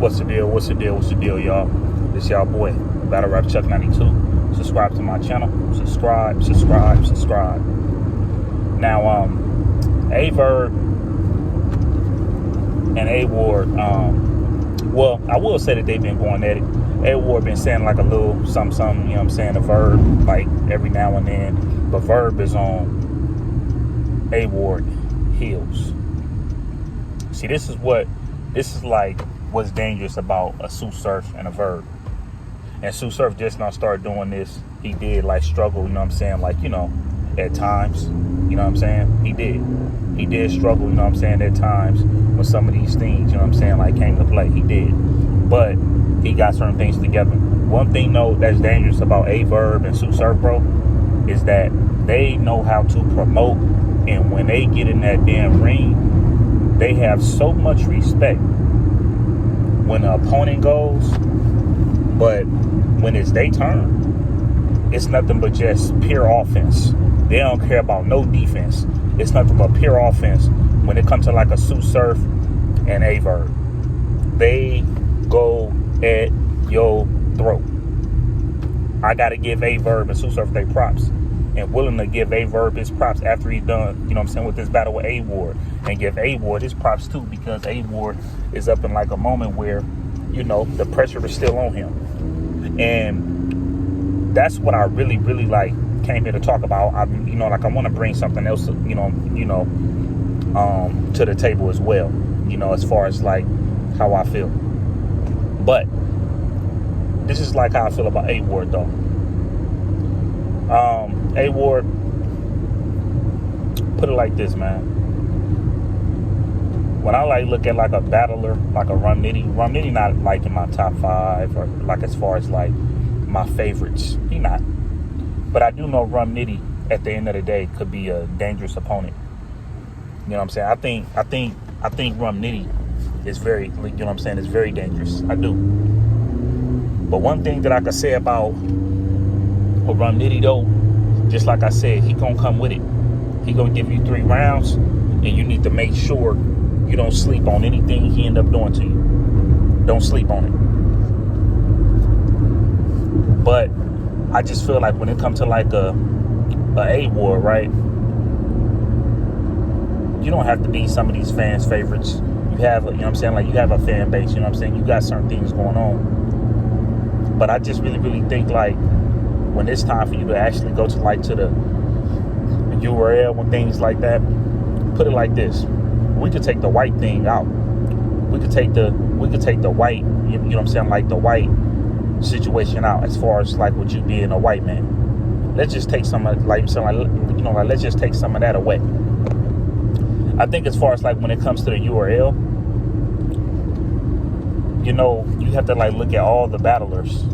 What's the deal? What's the deal? What's the deal, y'all? This y'all boy, battlerap Chuck 92. Subscribe to my channel. Subscribe. Now, A.ward and A.ward, well, I will say that they've been going at it. A.ward been saying like a little something, you know what I'm saying, a verb, like every now and then. But verb is on A.ward heels. See, this is like what's dangerous about a Sue Surf and a verb. And Sue Surf just now started doing this. He did like struggle, you know what I'm saying, like, you know, at times, you know what I'm saying? He did struggle, you know what I'm saying, at times with some of these things, you know what I'm saying, like came to play. He did. But he got certain things together. One thing though that's dangerous about A.ward and Sue Surf, bro, is that they know how to promote, and when they get in that damn ring, they have so much respect when the opponent goes, but when it's their turn, it's nothing but just pure offense. They don't care about no defense. It's nothing but pure offense when it comes to like a Sue Surf and A.ward. They go at your throat. I gotta give A.ward and Sue Surf their props, and willing to give A.ward his props after he's done, you know what I'm saying, with this battle with A.ward, and give A.ward his props too, because A.ward is up in like a moment where, you know, the pressure is still on him. And that's what I really like came here to talk about. I want to bring something else, to the table as well, you know, as far as like how I feel. But this is like how I feel about A.ward though. A.ward, put it like this, man. When I like look at like a battler, like a Nitty not like in my top 5 or like as far as like my favorites. He not. But I do know Nitty at the end of the day could be a dangerous opponent. You know what I'm saying? I think Nitty is very, you know what I'm saying, is very dangerous. I do. But one thing that I could say about Nitty though, just like I said, he gonna come with it. He gonna give you 3 rounds, and you need to make sure you don't sleep on anything he end up doing to you. Don't sleep on it. But I just feel like when it comes to like a A.ward, right? You don't have to be some of these fans' favorites. You have, you know what I'm saying, like you have a fan base, you know what I'm saying? You got certain things going on. But I just really think like when it's time for you to actually go to like to the URL and things like that, put it like this. We could take the white thing out. We could take the white, you know what I'm saying, like the white situation out as far as like with you being a white man. Let's just take some of like let's just take some of that away. I think as far as like when it comes to the URL, you know, you have to like look at all the battlers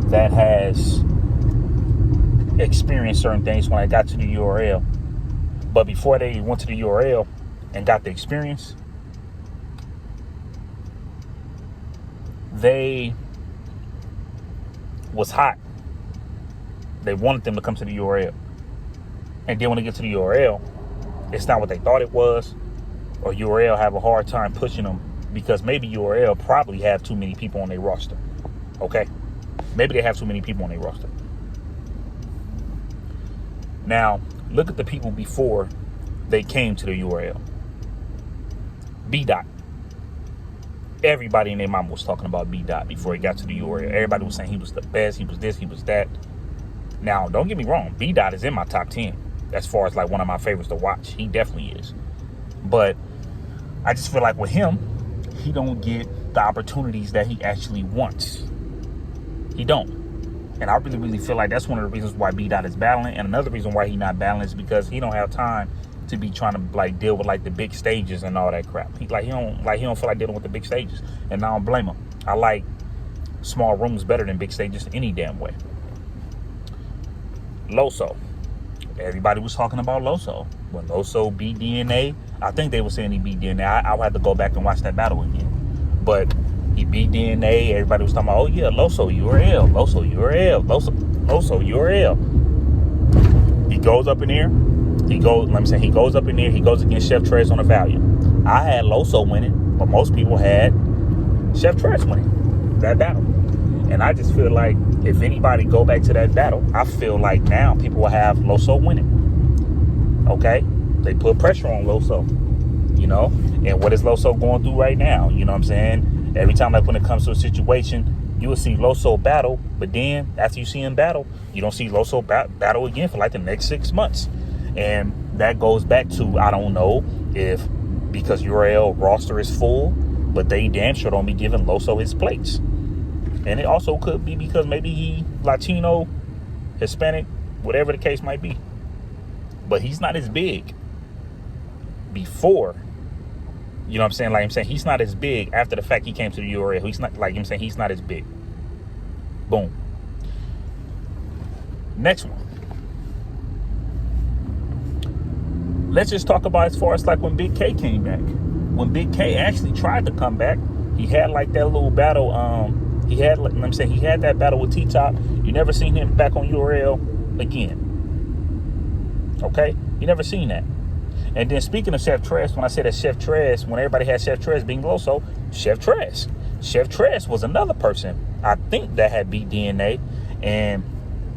that has experienced certain things when I got to the URL. But before they went to the URL and got the experience, they was hot. They wanted them to come to the URL. And then when they get to the URL, it's not what they thought it was, or URL have a hard time pushing them because maybe URL probably have too many people on their roster. Okay? Maybe they have too many people on their roster. Now, look at the people before they came to the URL. B-Dot. Everybody and their mama was talking about B-Dot before he got to the URL. Everybody was saying he was the best, he was this, he was that. Now, don't get me wrong, B-Dot is in my top 10 as far as like one of my favorites to watch. He definitely is. But I just feel like with him, he don't get the opportunities that he actually wants. He don't. And I really feel like that's one of the reasons why B-Dot is battling. And another reason why he not battling is because he don't have time to be trying to like deal with like the big stages and all that crap. He don't feel like dealing with the big stages. And I don't blame him. I like small rooms better than big stages any damn way. Loso. Everybody was talking about Loso. When Loso beat DNA, I think they were saying he beat DNA. I'll have to go back and watch that battle again. But he beat DNA. Everybody was talking about, oh yeah, Loso URL, Loso URL, Loso URL. He goes up in there. He goes up in there. He goes against Chef Trez on a Valiant. I had Loso winning, but most people had Chef Trash winning that battle. And I just feel like if anybody go back to that battle, I feel like now people will have Loso winning. Okay? They put pressure on Loso, you know? And what is Loso going through right now? You know what I'm saying? Every time, like when it comes to a situation, you will see Loso battle, but then after you see him battle, you don't see Loso battle again for like the next 6 months. And that goes back to, I don't know if because URL roster is full, but they damn sure don't be giving Loso his plates. And it also could be because maybe he Latino, Hispanic, whatever the case might be. But he's not as big before. You know what I'm saying? Like I'm saying, he's not as big after the fact he came to the URL. He's not, like I'm saying, he's not as big. Boom. Next one. Let's just talk about as far as like when Big K came back. When Big K actually tried to come back, he had like that little battle. He had, like I'm saying, he had that battle with T-Top. You never seen him back on URL again. Okay? You never seen that. And then speaking of Chef Trash, when I said that Chef Trash, when everybody had Chef Trash being Loso, Chef Trash. Chef Trash was another person, I think, that had beat DNA. And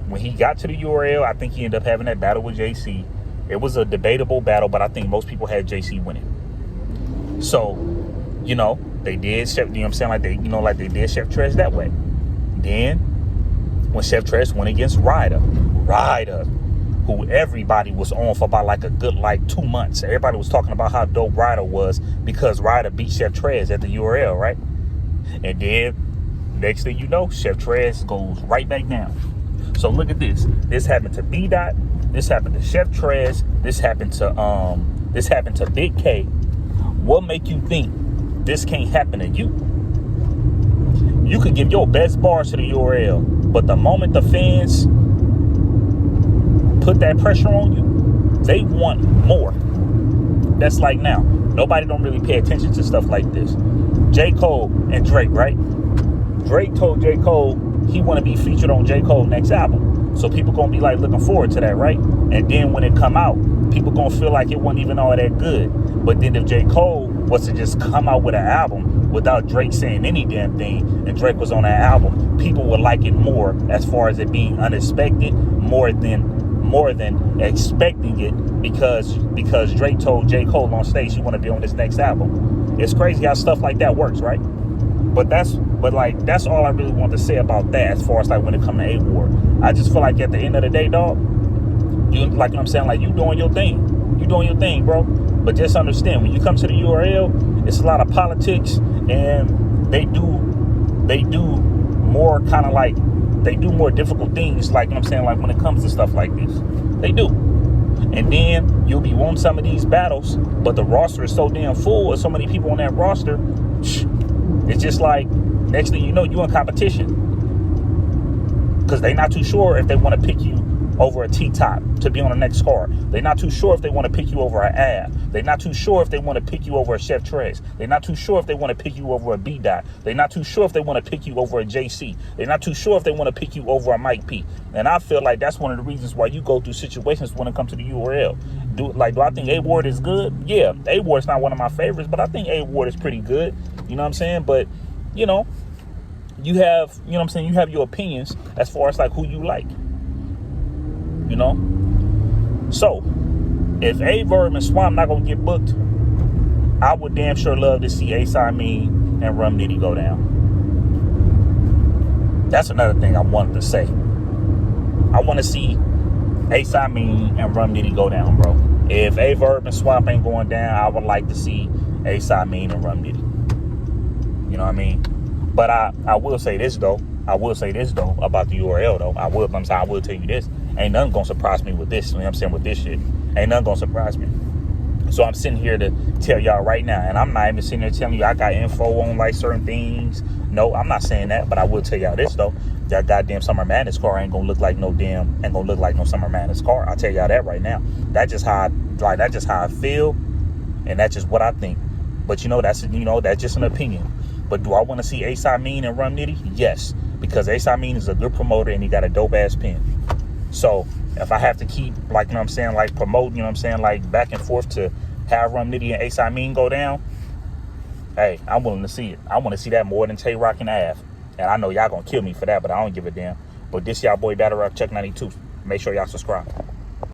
when he got to the URL, I think he ended up having that battle with JC. It was a debatable battle, but I think most people had JC winning. So, you know, they did Chef, you know what I'm saying? Like they, you know, like they did Chef Trash that way. Then when Chef Trash went against Ryder, who everybody was on for about like a good like 2 months. Everybody was talking about how dope Ryder was because Ryder beat Chef Trash at the URL, right? And then next thing you know, Chef Trash goes right back down. So look at this. This happened to B Dot. This happened to Chef Trash. This happened to Big K. What make you think this can't happen to you? You could give your best bars to the URL, but the moment the fans put that pressure on you, they want more. That's like now. Nobody don't really pay attention to stuff like this. J. Cole and Drake, right? Drake told J. Cole he want to be featured on J. Cole's next album. So people gonna be like looking forward to that, right? And then when it come out, people gonna feel like it wasn't even all that good. But then if J. Cole was to just come out with an album without Drake saying any damn thing, and Drake was on that album, people would like it more as far as it being unexpected, more than expecting it because Drake told J. Cole on stage he want to be on his next album. It's crazy how stuff like that works, right? But that's all I really want to say about that as far as like when it comes to A.ward. I just feel like at the end of the day, dog, you like what I'm saying, like you doing your thing. You doing your thing, bro. But just understand, when you come to the URL, it's a lot of politics, and they do more kind of like, they do more difficult things, like, you know what I'm saying, like when it comes to stuff like this. They do. And then you'll be wanting some of these battles, but the roster is so damn full with so many people on that roster, it's just like, next thing you know, you in competition. Because they're not too sure if they want to pick you over a T-Top to be on the next card. They're not too sure if they want to pick you over an Ab. They're not too sure if they want to pick you over a Chef Trash. They're not too sure if they want to pick you over a B-Dot. They're not too sure if they want to pick you over a JC. They're not too sure if they want to pick you over a Mike P. And I feel like that's one of the reasons why you go through situations when it comes to the URL. Do I think A.ward is good? Yeah, A.ward is not one of my favorites, but I think A.ward is pretty good. You know what I'm saying? But, you know, you have, you know what I'm saying, you have your opinions as far as like who you like. You know? So, if A.ward and Swamp not going to get booked, I would damn sure love to see Amin and Rum Nitty go down. That's another thing I wanted to say. I want to see Amin and Rum Nitty go down, bro. If A.ward and Swamp ain't going down, I would like to see Amin and Rum Nitty. You know what I mean? But I will say this, though. About the URL, though. I will tell you this. Ain't nothing gonna surprise me with this. You know what I'm saying? With this shit. Ain't nothing gonna surprise me. So I'm sitting here to tell y'all right now, and I'm not even sitting there telling you I got info on like certain things. No, I'm not saying that, but I will tell y'all this though. That goddamn Summer Madness car ain't gonna look like no Summer Madness car. I'll tell y'all that right now. That's just how I feel, and that's just what I think. But that's just an opinion. But do I want to see Amin and Rum Nitty? Yes, because Amin is a good promoter and he got a dope ass pen. So if I have to keep like, promoting, like back and forth to have Rum Nitty and Amin go down, Hey, I'm willing to see it. I want to see that more than Tay Rock and Av. And I know y'all gonna kill me for that, but I don't give a damn. But this y'all boy Battle Rap Chuck 92. Make sure y'all subscribe.